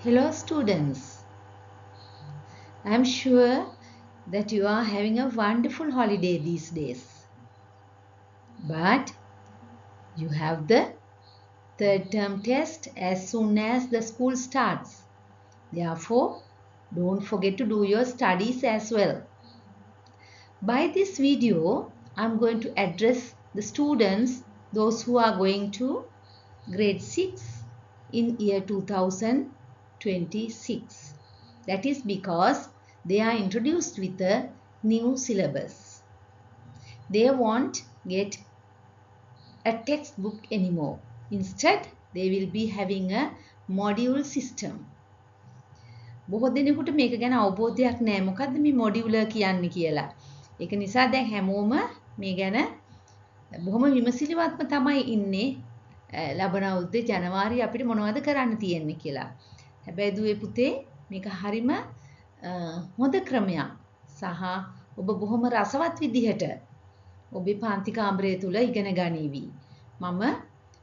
Hello students, I am sure that you are having a wonderful holiday these days. But you have the third term test as soon as the school starts. Therefore, don't forget to do your studies as well. By this video, I am going to address the students, those who are going to grade 6 in year 2026. That is because they are introduced with a new syllabus. They won't get a textbook anymore. Instead, they will be having a module system. බොහෝ දෙනෙකුට මේක ගැන අවබෝධයක් නැහැ. මොකද්ද මේ මොඩියුලර් කියන්නේ කියලා. ඒක නිසා දැන් හැමෝම මේ ගැන බොහොම විමසිලිමත්ව තමයි ඉන්නේ. ලබන අවුරුද්දේ ජනවාරි අපිට මොනවද කරන්න තියෙන්නේ කියලා. හැබැයි දුවේ පුතේ මේක හරිම හොඳ ක්‍රමයක් සහ ඔබ බොහොම රසවත් විදිහට ඔබේ පාන්ති කාමරය තුල ඉගෙන ගනිවි. මම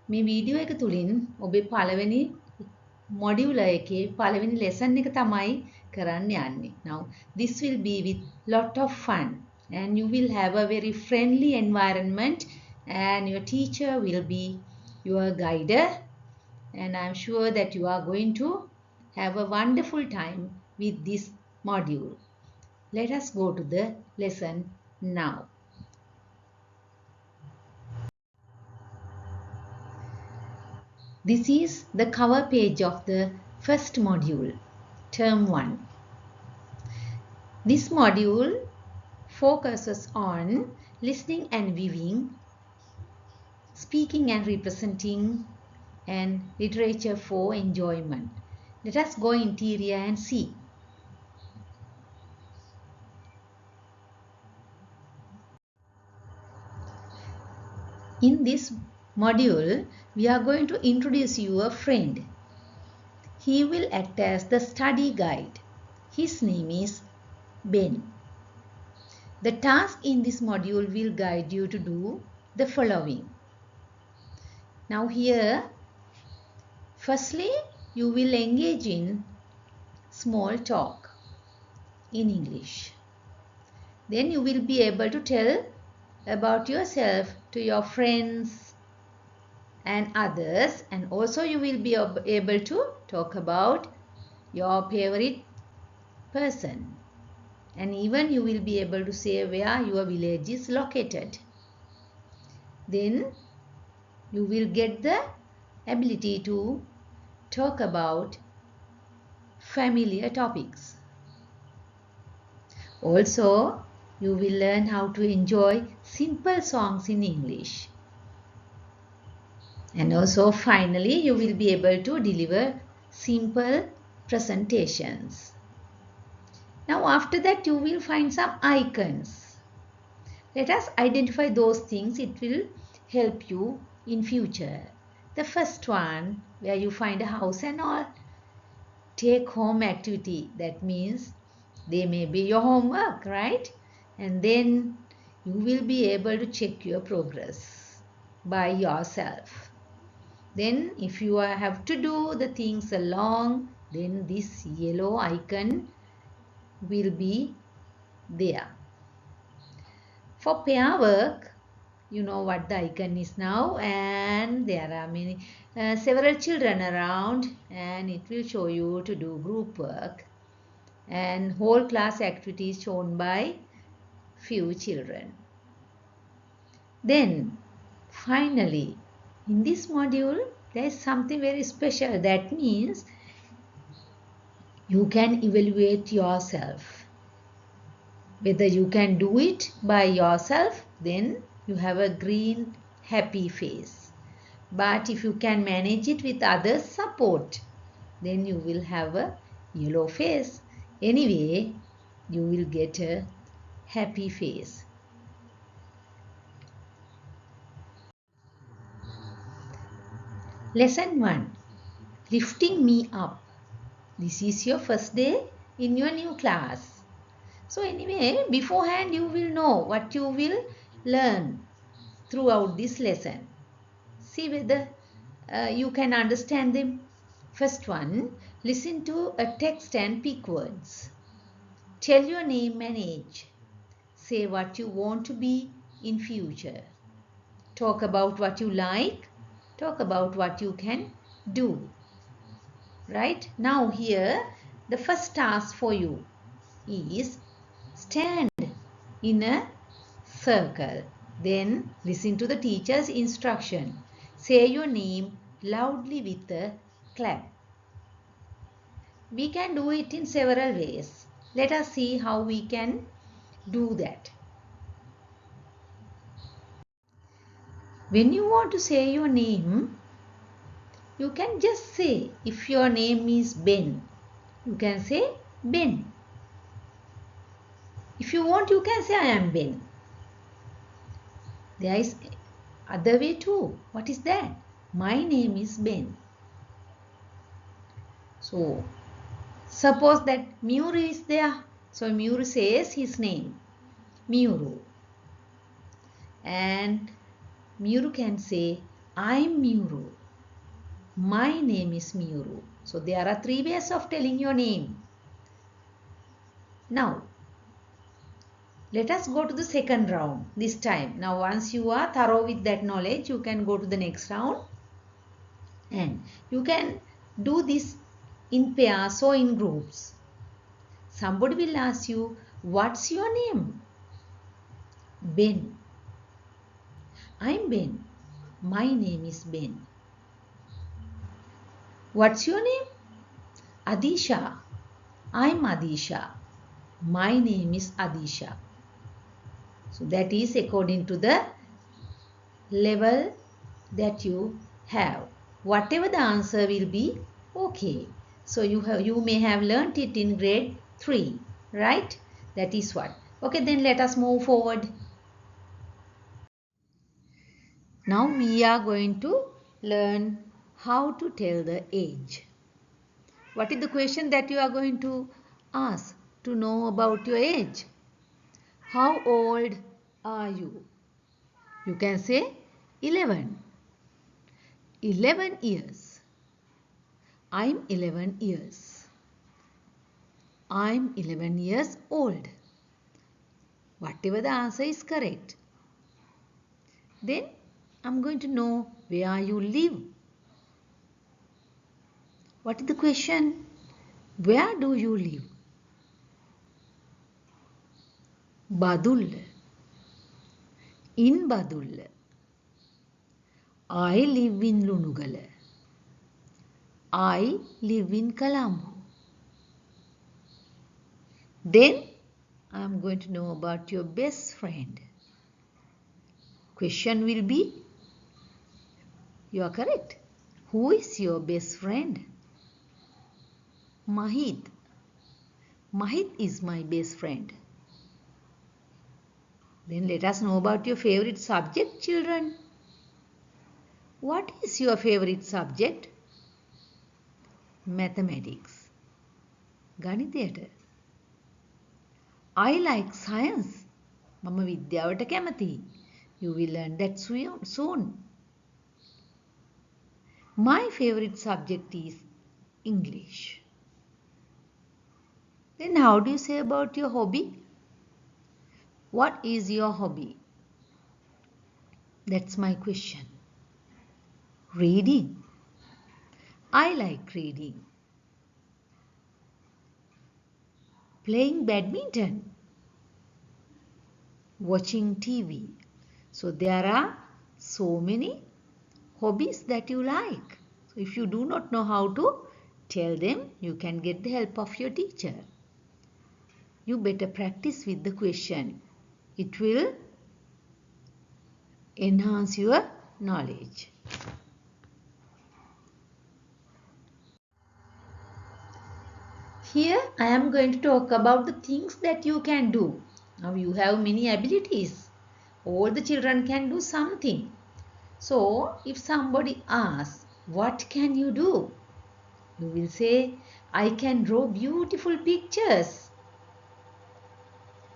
මේ වීඩියෝ එක තුලින් ඔබේ පළවෙනි මොඩියුලර් එකේ පළවෙනි ලෙසන් එක තමයි කරන්න යන්නේ. Now this will be with lot of fun and you will have a very friendly environment and your teacher will be your guider and I am sure that you are going to have a wonderful time with this module. Let us go to the lesson now. This is the cover page of the first module, term 1. This module focuses on listening and viewing, speaking and representing, and literature for enjoyment. Let us go interior and see. In this module, we are going to introduce you a friend. He will act as the study guide. His name is Ben. The task in this module will guide you to do the following. Now here, firstly, you will engage in small talk in English. Then you will be able to tell about yourself to your friends and others, and also you will be able to talk about your favorite person, and even you will be able to say where your village is located. Then you will get the ability to talk about familiar topics. Also, you will learn how to enjoy simple songs in English. And also finally, you will be able to deliver simple presentations. Now after that, you will find some icons. Let us identify those things. It will help you in future. The first one, where you find a house and all, take home activity. That means they may be your homework, right? And then you will be able to check your progress by yourself. Then if you have to do the things along, then this yellow icon will be there. For pair work, you know what the icon is now, and there are many several children around, and it will show you to do group work and whole class activities shown by few children. Then finally, in this module, there is something very special. That means you can evaluate yourself. Whether you can do it by yourself, then you have a green happy face. But if you can manage it with others' support, then you will have a yellow face. Anyway, you will get a happy face. Lesson 1. Lifting me up. This is your first day in your new class. So anyway, beforehand you will know what you will learn throughout this lesson. See whether you can understand them. First one, listen to a text and pick words. Tell your name and age. Say what you want to be in future. Talk about what you like. Talk about what you can do. Right? Now here, the first task for you is stand in a circle. Then listen to the teacher's instruction. Say your name loudly with a clap. We can do it in several ways. Let us see how we can do that. When you want to say your name, you can just say, if your name is Ben, you can say Ben. If you want, you can say I am Ben. There is other way too. What is that? My name is Ben. So, suppose that Muru is there. So, Muru says his name, Muru. And Muru can say, I'm Muru. My name is Muru. So, there are 3 ways of telling your name. Now, let us go to the second round this time. Now, once you are thorough with that knowledge, you can go to the next round. And you can do this in pairs or in groups. Somebody will ask you, what's your name? Ben. I'm Ben. My name is Ben. What's your name? Adisha. I'm Adisha. My name is Adisha. So that is according to the level that you have. Whatever the answer will be, okay. So you may have learnt it in grade 3, right? That is what. Okay, then let us move forward. Now we are going to learn how to tell the age. What is the question that you are going to ask to know about your age? How old are you? You can say 11. 11 years. I'm 11 years. I'm 11 years old. Whatever the answer is correct. Then I'm going to know where you live. What is the question? Where do you live? Badul. In Badul. I live in Lunugala. I live in Colombo. Then I am going to know about your best friend. Question will be, you are correct. Who is your best friend? Mahit. Mahit is my best friend. Then let us know about your favorite subject, children. What is your favorite subject? Mathematics. ගණිතයට. I like science. මම විද්‍යාවට කැමතියි. You will learn that soon. My favorite subject is English. Then how do you say about your hobby? What is your hobby? That's my question. Reading. I like reading. Playing badminton. Watching TV. So there are so many hobbies that you like. So if you do not know how to tell them, you can get the help of your teacher. You better practice with the question. It will enhance your knowledge. Here I am going to talk about the things that you can do. Now you have many abilities. All the children can do something. So if somebody asks, what can you do? You will say, I can draw beautiful pictures.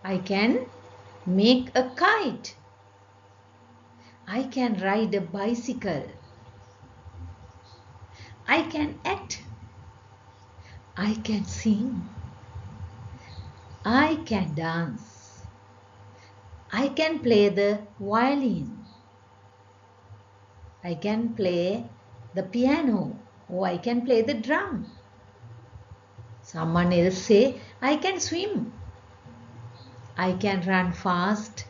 I can make a kite. I can ride a bicycle. I can act I can sing. I can dance. I can play the violin. I can play the piano. Or I can play the drum. Someone else say, I can swim. I can run fast.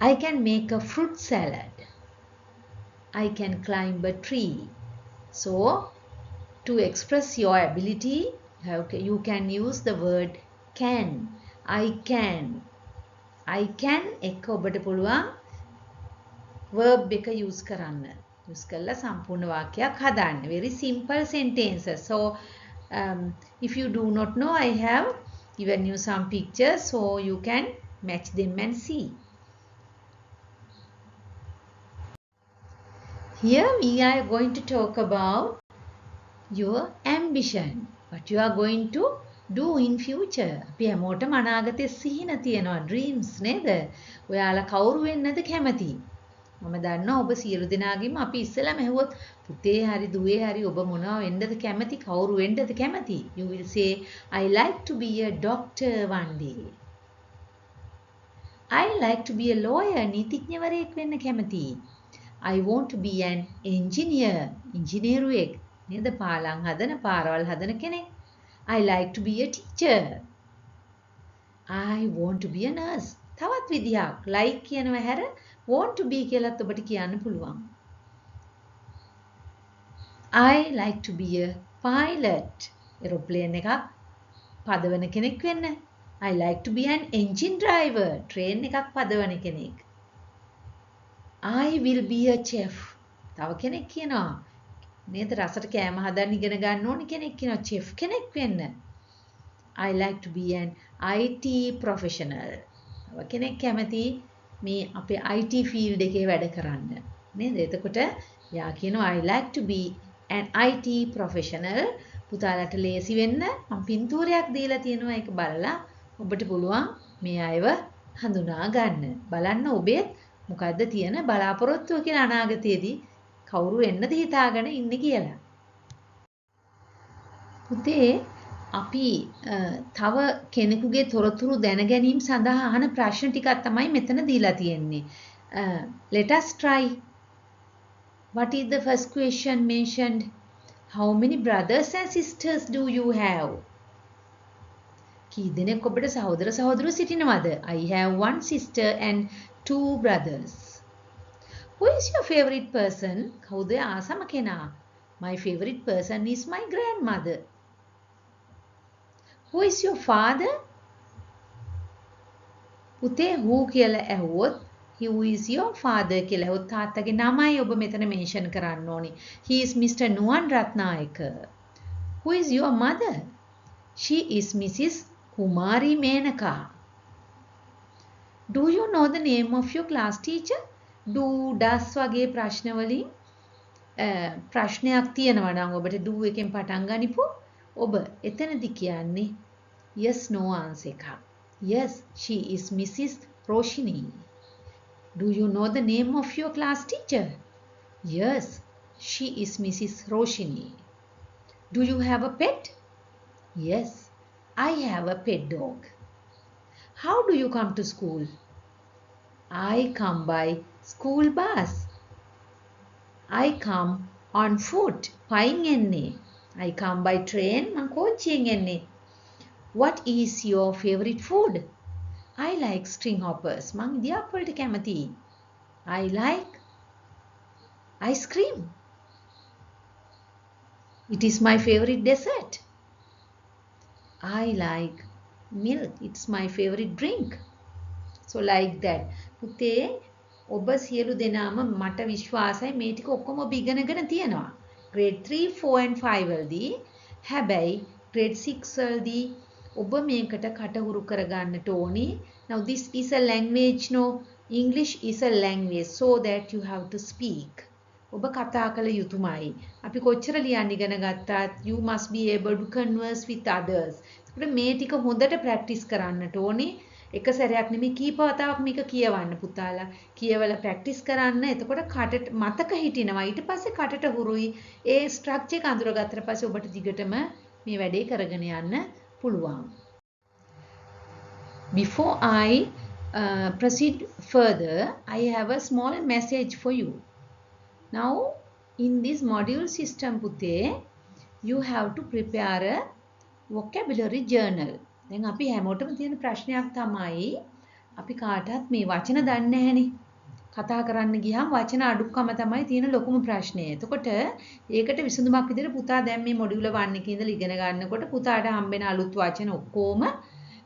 I can make a fruit salad. I can climb a tree. So, to express your ability, you can use the word can. I can. I can එක ඔබට පුළුවන් verb එක use කරන්න. use කරලා සම්පූර්ණ වාක්‍යයක් හදන්න. Very simple sentences. So, if you do not know, I have given you some pictures so you can match them and see. Here we are going to talk about your ambition. What you are going to do in future. අපි හැමෝටම අනාගතයේ සිහින තියෙනවා, dreams නේද? ඔයාලා කවුරු වෙන්නද කැමති? මම දන්නවා ඔබ සියලු දෙනාගේම අපි ඉස්සෙල්ලාම ඇහුවොත් පුතේ හරි දුවේ හරි ඔබ මොනවා වෙන්නද කැමති? කවුරු වෙන්නද කැමති? You will say I like to be a doctor one day. I like to be a lawyer. නීතිඥවරයෙක් වෙන්න කැමති. I want to be an engineer. ඉංජිනේරුවෙක්. නේද? පාලම් හදන, පාරවල් හදන කෙනෙක්. I like to be a teacher. I want to be a nurse. තවත් විදිහක් like කියනවා හැර want to be කියලාත් ඔබට කියන්න පුළුවන්. I like to be a pilot. aeroplane එකක් පදවන කෙනෙක් වෙන්න. I like to be an engine driver. train එකක් පදවන කෙනෙක්. I will be a chef. තව කෙනෙක් කියනවා නේද රසට කෑම හදන්න ඉගෙන ගන්න ඕන කෙනෙක් කියනවා chef කෙනෙක් වෙන්න. I like to be an IT professional. තව කෙනෙක් කැමති මේ අපේ IT field එකේ වැඩ කරන්න. නේද? එතකොට යා කියනවා I like to be an IT professional. පුතාලට ලේසි වෙන්න මම පින්තූරයක් දීලා තියෙනවා ඒක බලලා ඔබට පුළුවන් මේ අයව හඳුනා ගන්න. බලන්න ඔබේ මොකද්ද තියෙන බලාපොරොත්තුව කියලා අනාගතයේදී කවුරු වෙන්නද හිතාගෙන ඉන්නේ කියලා. පුතේ අපි තව කෙනෙකුගේ තොරතුරු දැන ගැනීම සඳහා අහන ප්‍රශ්න ටිකක් තමයි මෙතන දීලා තියෙන්නේ. Let us try. What is the first question mentioned? How many brothers and sisters do you have? කී දෙනෙක් ඔබට සහෝදර සහෝදරයෝ සිටිනවද? I have one sister and two brothers. Who is your favorite person? කවුද ආසම කෙනා? My favorite person is my grandmother. Who is your father? පුතේ who කියලා ඇහුවොත් who is your father කියලා ඇහුවොත් තාත්තගේ නමයි ඔබ මෙතන මෙන්ෂන් කරන්න ඕනේ. He is Mr. Nuwan Ratnayaka. Who is your mother? She is Mrs. Kumari Menaka. Do you know the name of your class teacher? Do does වගේ ප්‍රශ්න වලින් ප්‍රශ්නයක් තියෙනවා නම් ඔබට do එකෙන් පටන් ගනිපු ඔබ එතනදි කියන්නේ yes no answer එකක්. Yes, she is Mrs. Roshini. Do you know the name of your class teacher? Yes, she is Mrs. Roshini. Do you have a pet? Yes, I have a pet dog. How do you come to school? I come by school bus. I come on foot. පයින් එන්නේ. I come by train. මං කෝච්චියෙන් එන්නේ. What is your favorite food? I like string hoppers. මං ඉදියාප් වලට කැමතියි. I like ice cream. It is my favorite dessert. I like milk. It's my favorite drink. So like that. පුතේ ඔබ සියලු දෙනාම මට විශ්වාසයි මේ ටික ඔක්කොම ඔබ ඉගෙනගෙන තියෙනවා. grade 3, 4 and 5 වලදී. හැබැයි grade 6 වලදී ඔබ මේකට කටහුරු කරගන්නට ඕනේ. Now this is a language, no? English is a language so that you have to speak. ඔබ කතා කළ යුතුමයි. අපි කොච්චර ලියන්න ඉගෙන ගත්තත් you must be able to converse with others. ඒකට මේ ටික හොඳට ප්‍රැක්ටිස් කරන්නට ඕනේ. එක සැරයක් නෙමෙයි කීප වතාවක් මේක කියවන්න පුතාලා. කියවලා ප්‍රැක්ටිස් කරන්න. එතකොට කටට මතක හිටිනවා. ඊට පස්සේ කටට හුරුයි. ඒ ස්ට්‍රක්චර් එක අඳුරගත්තට පස්සේ ඔබට දිගටම මේ වැඩේ කරගෙන යන්න පුළුවන්. Before I proceed further, I have a small message for you. Now, in this module system, පුතේ, you have to prepare a vocabulary journal. දැන් අපි හැමෝටම තියෙන ප්‍රශ්නයක් තමයි අපි කාටවත් මේ වචන දන්නේ නැහැනේ. කතා කරන්න ගියාම වචන අඩුක්කම තමයි තියෙන ලොකුම ප්‍රශ්නය. එතකොට ඒකට විසඳුමක් විදිහට පුතා දැන් මේ මොඩියුල 1 එකේ ඉඳලා ඉගෙන ගන්නකොට පුතාට හම්බෙන අලුත් වචන ඔක්කොම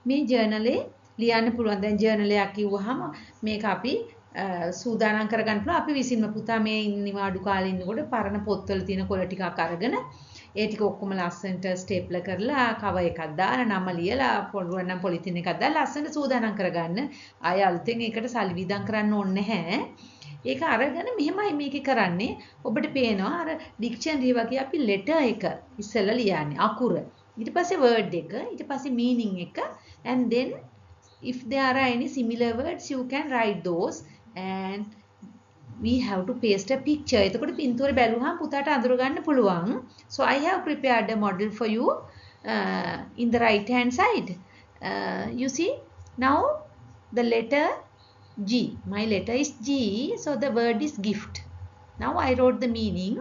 මේ ජර්නලේ ලියන්න පුළුවන්. දැන් ජර්නල් එකක් කිව්වහම මේක අපි සූදානම් කරගන්න පුළුවන්. අපි විසින්ම පුතා මේ නිවාඩු කාලේ ඉන්නකොට පරණ පොත්වල තියෙන කොළ ටිකක් අරගෙන ඒ ටික ඔක්කොම ලස්සනට ස්ටේප්ලර් කරලා කවර් එකක් දාලා නම ලියලා පුළුවන් නම් පොලිතින් එකක් දාලා ලස්සනට සූදානම් කරගන්න. ආය අලුතෙන් ඒකට සල්ලි වියදම් කරන්න ඕනේ නැහැ. ඒක අරගෙන මෙහෙමයි මේකේ කරන්නේ. ඔබට පේනවා අර ඩික්ෂනරි වගේ අපි ලෙටර් එක ඉස්සෙල්ලා ලියන්නේ අකුර. ඊට පස්සේ වර්ඩ් එක, ඊට පස්සේ මීනින් එක and then if there are any similar words you can write those and we have to paste a picture. එතකොට පින්තූරේ බැලුවහම පුතාට අඳුර ගන්න පුළුවන්. So I have prepared a model for you in the right hand side. You see now the letter G. My letter is G, so the word is gift. Now I wrote the meaning,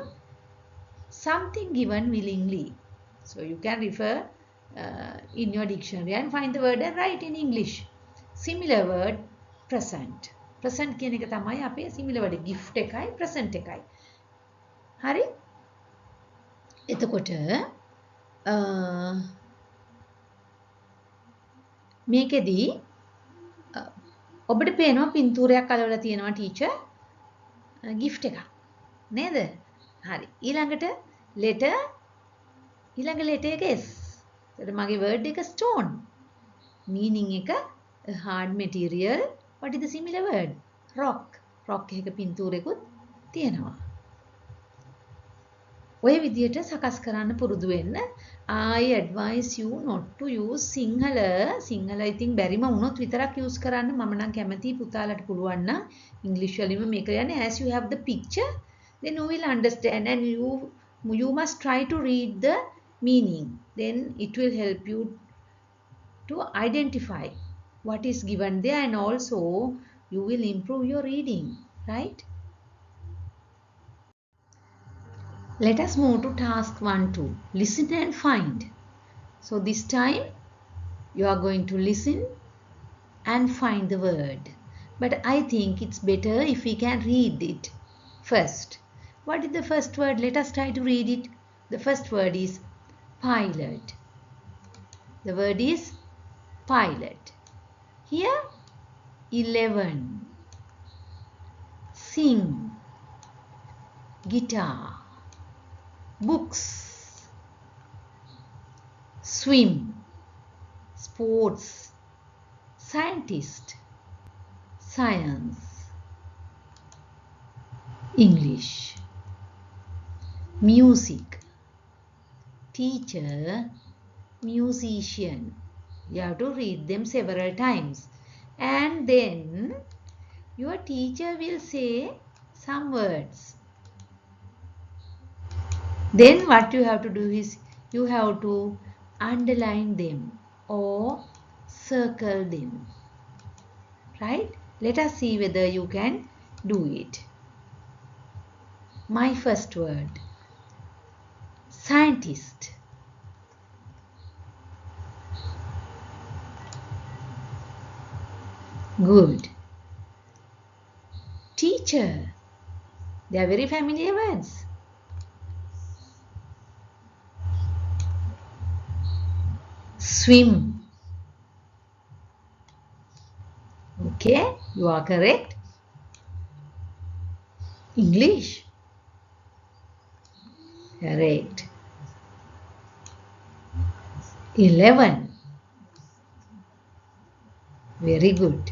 something given willingly. So you can refer in your dictionary and find the word and write in English. Similar word present. present කියන එක තමයි අපේ similar word. gift එකයි present එකයි. හරි? එතකොට මේකෙදී ඔබට පේනවා පින්තූරයක් අලවලා තියෙනවා ටීචර් gift එකක්. නේද? හරි. ඊළඟට letter ඊළඟ letter එක S. එතකොට මගේ word එක stone. meaning එක a hard material. What is the similar word? Rock. rock එකක පින්තූරෙකුත් තියෙනවා. ඔය විදියට සකස් කරන්න පුරුදු වෙන්න. I advise you not to use Sinhala ඉතින් බැරිම වුණොත් විතරක් use කරන්න. මම නම් කැමතියි පුතාලට පුළුවන් නම් ඉංග්‍රීසි වලින්ම මේක යන්නේ. As you have the picture, then you will understand and you must try to read the meaning. Then it will help you to identify what is given there and also you will improve your reading, right? Let us move to task 1-2. Listen and find. So this time you are going to listen and find the word. But I think it's better if we can read it first. What is the first word? Let us try to read it. The first word is pilot. The word is pilot. Here 11. Sing. Guitar. Books. Swim. Sports. Scientist. Science. English. Music. Teacher. Musician. You have to read them several times. And then your teacher will say some words. Then what you have to do is you have to underline them or circle them. Right? Let us see whether you can do it. My first word. Scientist. Good. Teacher. They are very familiar words. Swim. Okay, you are correct. English. Correct. 11. Very good.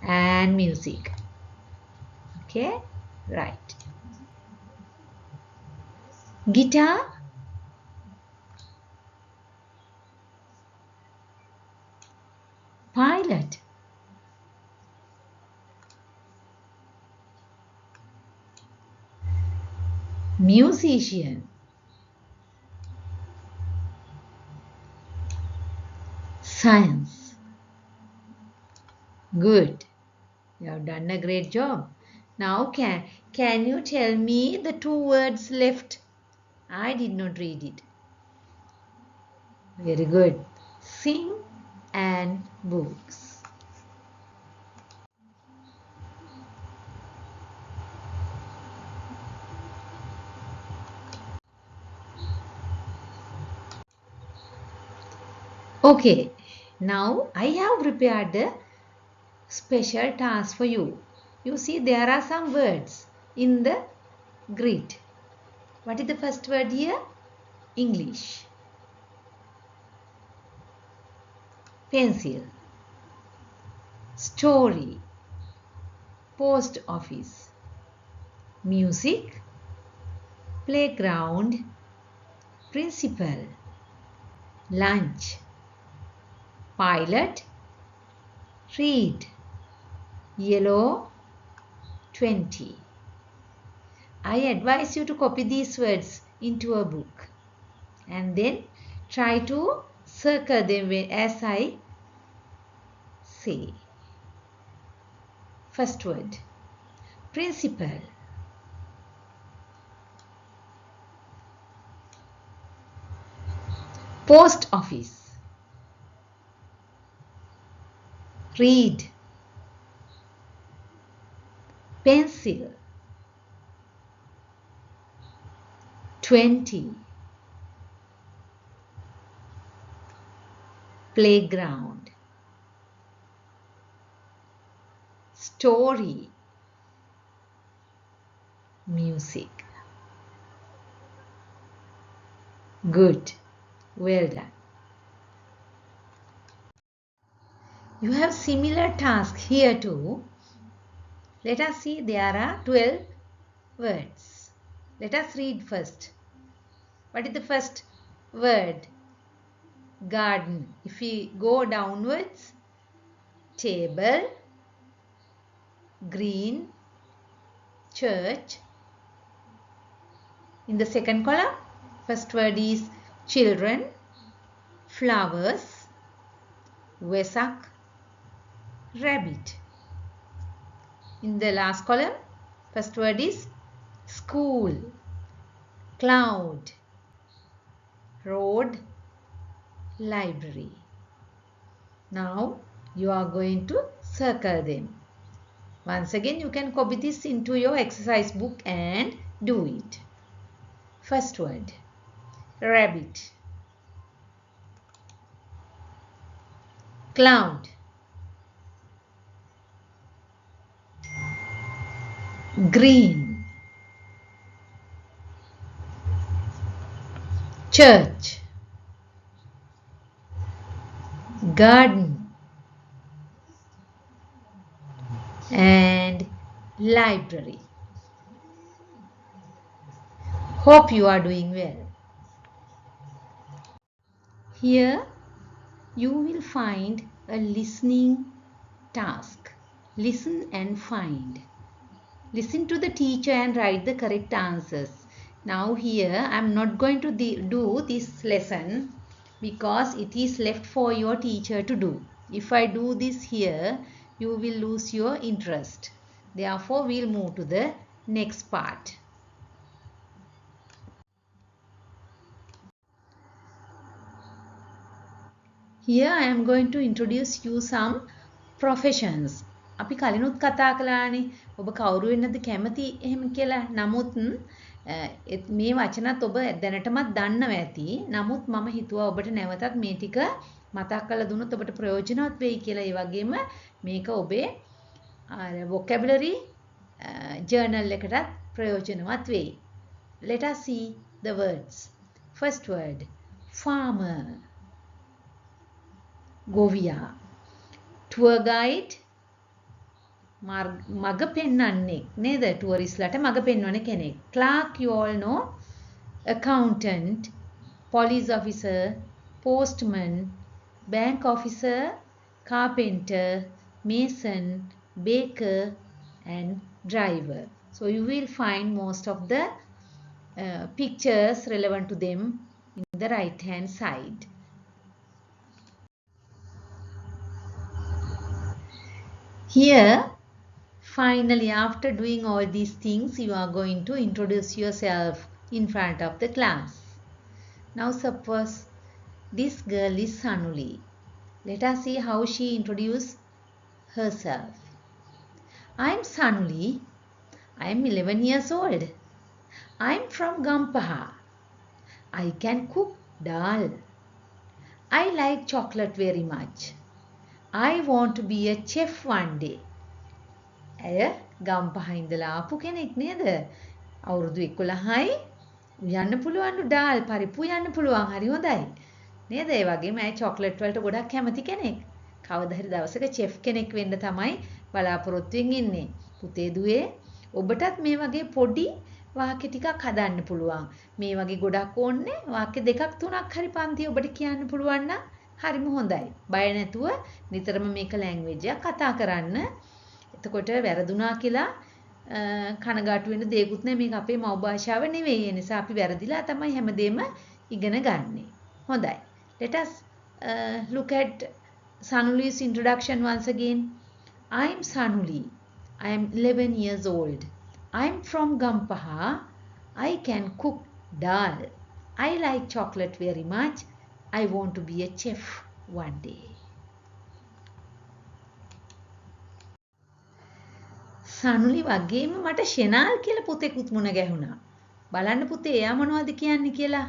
And music. Okay, right. Guitar. Pilot. Musician. Science. Good. You have done a great job. Now can you tell me the two words left? I did not read it. Very good. Sing and books. Okay, now I have prepared a special task for you. You see there are some words in the grid. What is the first word here? English. Pencil. Story. Post office. Music. Playground. Principal. Lunch. Pilot. Read. Yellow. 20. I advise you to copy these words into a book and then try to circle them as I say. First word, principal. Post office. Read. Pencil. 20. Playground. Story. Music. Good. Well done. You have similar task here too. Let us see, there are 12 words. Let us read first. What is the first word? Garden. If we go downwards, table, green, church. In the second column, first word is children, flowers, Vesak, rabbit. In the last column, first word is school, cloud, road, library. Now you are going to circle them. Once again, you can copy this into your exercise book and do it. First word, rabbit, cloud, green, church, garden, and library. Hope you are doing well. Here you will find a listening task. Listen and find. Listen to the teacher and write the correct answers. Now here I am not going to do this lesson because it is left for your teacher to do. If I do this here, you will lose your interest. Therefore, we will move to the next part. Here I am going to introduce you some professions. අපි කලිනුත් කතා කළානේ ඔබ කවුරු වෙන්නද කැමති එහෙම කියලා. නමුත් මේ වචනත් ඔබ දැනටමත් දන්නවා ඇති. නමුත් මම හිතුවා ඔබට නැවතත් මේ ටික මතක් කරලා දුන්නොත් ඔබට ප්‍රයෝජනවත් වෙයි කියලා. ඒ වගේම මේක ඔබේ vocabulary journal එකටත් ප්‍රයෝජනවත් වෙයි. Let us see the words. First word, farmer. ගොවියා. tour guide, මග පෙන්වන්නෙක් නේද? ටුවරිස්ට්ලාට මග පෙන්වන කෙනෙක්. clerk, you all know, accountant, police officer, postman, bank officer, carpenter, mason, baker and driver. So you will find most of the pictures relevant to them in the right hand side. Here, finally, after doing all these things, you are going to introduce yourself in front of the class. Now, suppose this girl is Sanuli. Let us see how she introduces herself. I am Sanuli. I am 11 years old. I am from Gampaha. I can cook dal. I like chocolate very much. I want to be a chef one day. ඇය ගම්පහ ඉඳලා ආපු කෙනෙක් නේද? අවුරුදු 11යි. උයන්න පුළුවන්ලු ඩාල් පරිප්පු යන්න පුළුවන්. හරි හොඳයි. නේද? ඒ වගේම ඇය චොක්ලට් වලට ගොඩක් කැමති කෙනෙක්. කවදා හරි දවසක chef කෙනෙක් වෙන්න තමයි බලාපොරොත්තුෙන් ඉන්නේ. පුතේ දුවේ ඔබටත් මේ වගේ පොඩි වාක්‍ය ටිකක් හදන්න පුළුවන්. මේ වගේ ගොඩක් ඕනේ වාක්‍ය දෙකක් තුනක් හරි පන්ති ඔබට කියන්න පුළුවන් නම් හරිම හොඳයි. බය නැතුව නිතරම මේක ලැන්ග්වේජ් එකක් කතා කරන්න. එතකොට වැරදුනා කියලා කනගාටු වෙන්න දෙයක්වත් නැහැ. මේක අපේ මව් භාෂාව නෙවෙයි. ඒ නිසා අපි වැරදිලා තමයි හැමදේම ඉගෙන ගන්නෙ. හොඳයි. Let us look at Sanuli's introduction once again. I am Sanuli. I am 11 years old. I am from Gampaha. I can cook dal. I like chocolate very much. I want to be a chef one day. සනුලි වගේම මට ෂෙනාල් කියලා පුතෙකුත් මුණ ගැහුණා. බලන්න පුතේ එයා මොනවද කියන්නේ කියලා.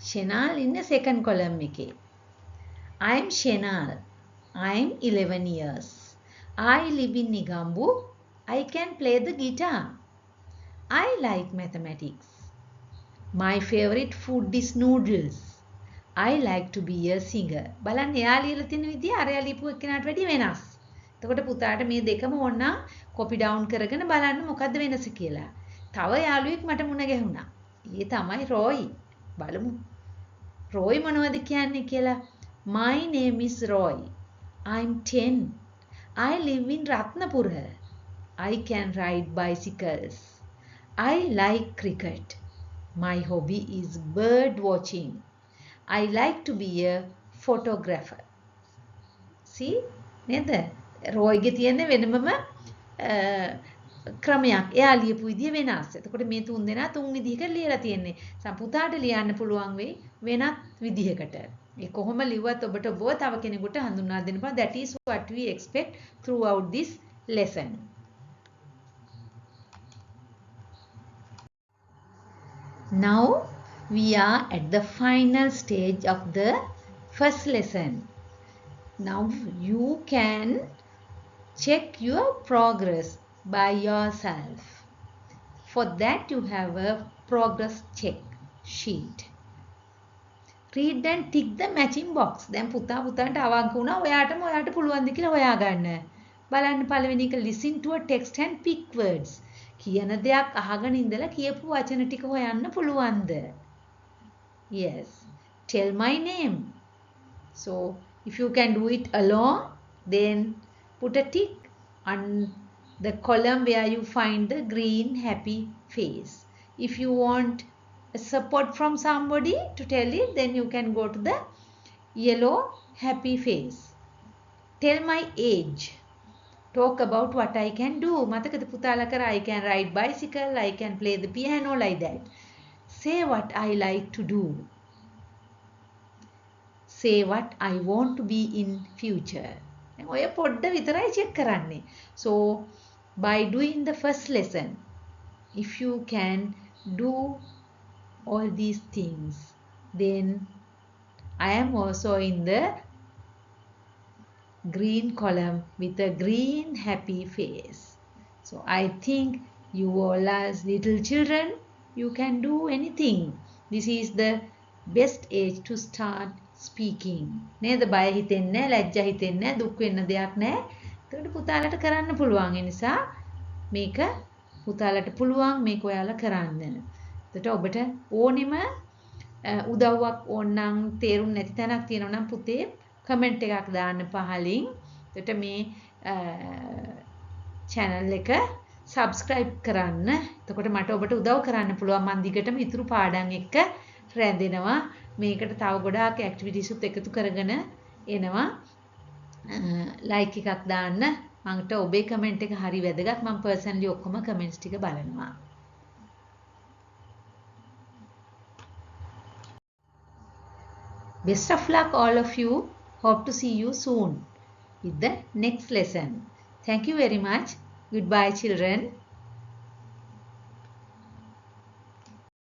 ෂෙනාල් ඉන්නේ second column එකේ. I am Shenal. I am 11 years. I live in Nigambu. I can play the guitar. I like mathematics. My favorite food is noodles. I like to be a singer. බලන්න එයා ලියලා තියෙන විදිය අරයා ලියපු එක්කෙනාට වැඩිය වෙනස්. එතකොට පුතාට මේ දෙකම ඕන කොපි ඩවුන් කරගෙන බලන්න මොකද්ද වෙනස කියලා. තව යාළුවෙක් මට මුණ ගැහුණා. ඒ තමයි රොයි. බලමු. රොයි මොනවද කියන්නේ කියලා. My name is Roy. I'm 10. I live in Ratnapura. I can ride bicycles. I like cricket. My hobby is bird watching. I like to be a photographer. See? නේද? රොයිගේ තියෙන වෙනමම ක්‍රමයක්. එයා ලියපු විදිය වෙනස්. එතකොට මේ තුන් දෙනා තුන් විදිහකට ලියලා තියෙන්නේ. සම්පුතාට ලියන්න පුළුවන් වෙයි වෙනත් විදිහකට. ඒ කොහොම ලිව්වත් ඔබට ඔබව තව කෙනෙකුට හඳුන්වා දෙන්න පුළුවන්. That is what we expect throughout this lesson. Now we are at the final stage of the first lesson. Now you can check your progress by yourself. For that you have a progress check sheet. Read and tick the matching box. දැන් පුතාට අවංක වුණා ඔයාට පුළුවන්ද කියලා හොයාගන්න. බලන්න පළවෙනි එක listen to a text and pick words. කියන දෙයක් අහගෙන ඉඳලා කියපු වචන ටික හොයන්න පුළුවන්ද? Yes. Tell my name. So if you can do it alone, then put a tick on the column where you find the green happy face. If you want a support from somebody to tell it, then you can go to the yellow happy face. Tell my age. Talk about what I can do. මතකද පුතාලා කර I can ride bicycle, I can play the piano, like that. Say what I like to do. Say what I want to be in future. ඔය පොඩ්ඩ විතරයි check කරන්නේ. So by doing the first lesson, if you can do all these things, then I am also in the green column with a green happy face. So I think you all as little children, you can do anything. This is the best age to start speaking. නේද? බය හිතෙන්නේ නැහැ, ලැජ්ජා හිතෙන්නේ නැහැ, දුක් වෙන්න දෙයක් නැහැ. ඒකට පුතාලට කරන්න පුළුවන්. ඒ නිසා මේක පුතාලට පුළුවන් මේක ඔයාලා කරන්න. එතකොට ඔබට ඕනෙම උදව්වක් ඕනනම් තේරුම් නැති තැනක් තියෙනවා නම් පුතේ කමෙන්ට් එකක් දාන්න පහලින්. එතකොට මේ channel එක subscribe කරන්න. එතකොට මට ඔබට උදව් කරන්න පුළුවන්. මම දිගටම ඉතුරු පාඩම් එක්ක රැඳෙනවා. මේකට තව ගොඩාක් ඇක්ටිවිටිස් උත් එකතු කරගෙන එනවා. ලයික් එකක් දාන්න. මට ඔබේ කමෙන්ට් එක හරි වැදගත්. මම පර්සනලි ඔක්කොම කමෙන්ට්ස් ටික බලනවා. Best of luck all of you. Hope to see you soon with the next lesson. Thank you very much. Goodbye children.